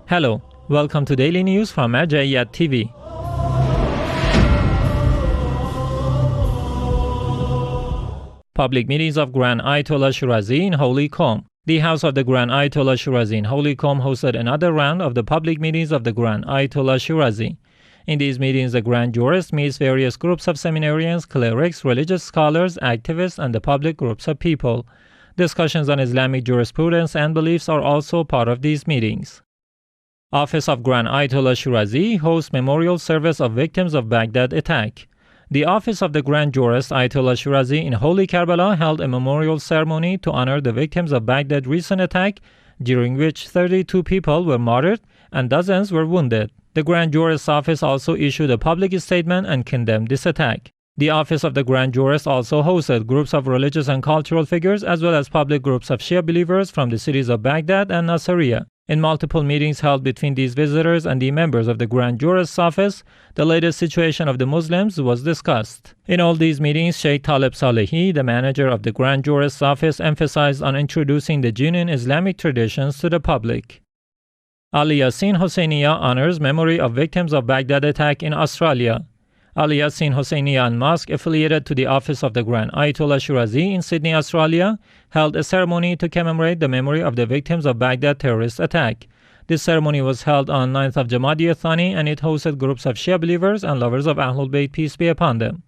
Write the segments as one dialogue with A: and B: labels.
A: Hello, welcome to Daily News from Ajayat TV. Public meetings of Grand Ayatollah Shirazi in Holy Qom. The House of the Grand Ayatollah Shirazi in Holy Qom hosted another round of the public meetings of the Grand Ayatollah Shirazi. In these meetings, the Grand Jurist meets various groups of seminarians, clerics, religious scholars, activists, and the public groups of people. Discussions on Islamic jurisprudence and beliefs are also part of these meetings. Office of Grand Ayatollah Shirazi hosts memorial service of victims of Baghdad attack. The Office of the Grand Jurist Ayatollah Shirazi in Holy Karbala held a memorial ceremony to honor the victims of Baghdad recent attack, during which 32 people were martyred and dozens were wounded. The Grand Jurist's office also issued a public statement and condemned this attack. The Office of the Grand Jurist also hosted groups of religious and cultural figures as well as public groups of Shia believers from the cities of Baghdad and Nasiriyah. In multiple meetings held between these visitors and the members of the Grand Jurist's office, the latest situation of the Muslims was discussed. In all these meetings, Sheikh Talib Salehi, the manager of the Grand Jurist's office, emphasized on introducing the genuine Islamic traditions to the public. Yaseen Husayniya honors memory of victims of Baghdad attack in Australia. Yaseen Husayniya Mosque, affiliated to the Office of the Grand Ayatollah Shirazi in Sydney, Australia, held a ceremony to commemorate the memory of the victims of Baghdad terrorist attack. This ceremony was held on 9th of Jumada Thani, and it hosted groups of Shia believers and lovers of Ahlul Bayt, peace be upon them.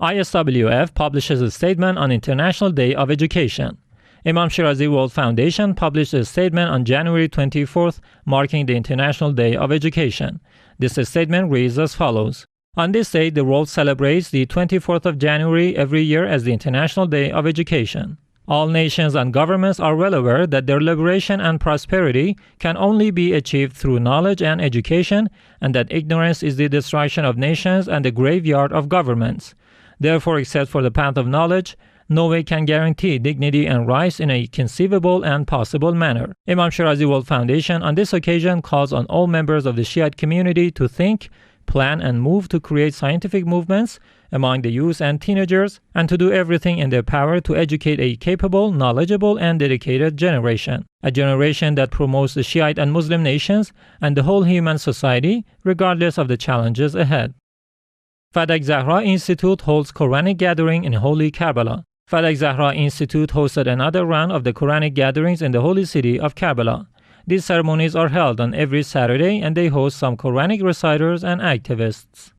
A: ISWF publishes a statement on International Day of Education. Imam Shirazi World Foundation published a statement on January 24th, marking the International Day of Education. This statement reads as follows. On this day, the world celebrates the 24th of January every year as the International Day of Education. All nations and governments are well aware that their liberation and prosperity can only be achieved through knowledge and education, and that ignorance is the destruction of nations and the graveyard of governments. Therefore, except for the path of knowledge, no way can guarantee dignity and rights in a conceivable and possible manner. Imam Shirazi World Foundation on this occasion calls on all members of the Shiite community to think, plan and move to create scientific movements among the youth and teenagers, and to do everything in their power to educate a capable, knowledgeable, and dedicated generation. A generation that promotes the Shiite and Muslim nations and the whole human society, regardless of the challenges ahead. Fadak Zahra Institute holds Quranic gathering in Holy Karbala. Fadak Zahra Institute hosted another round of the Quranic gatherings in the holy city of Karbala. These ceremonies are held on every Saturday, and they host some Quranic reciters and activists.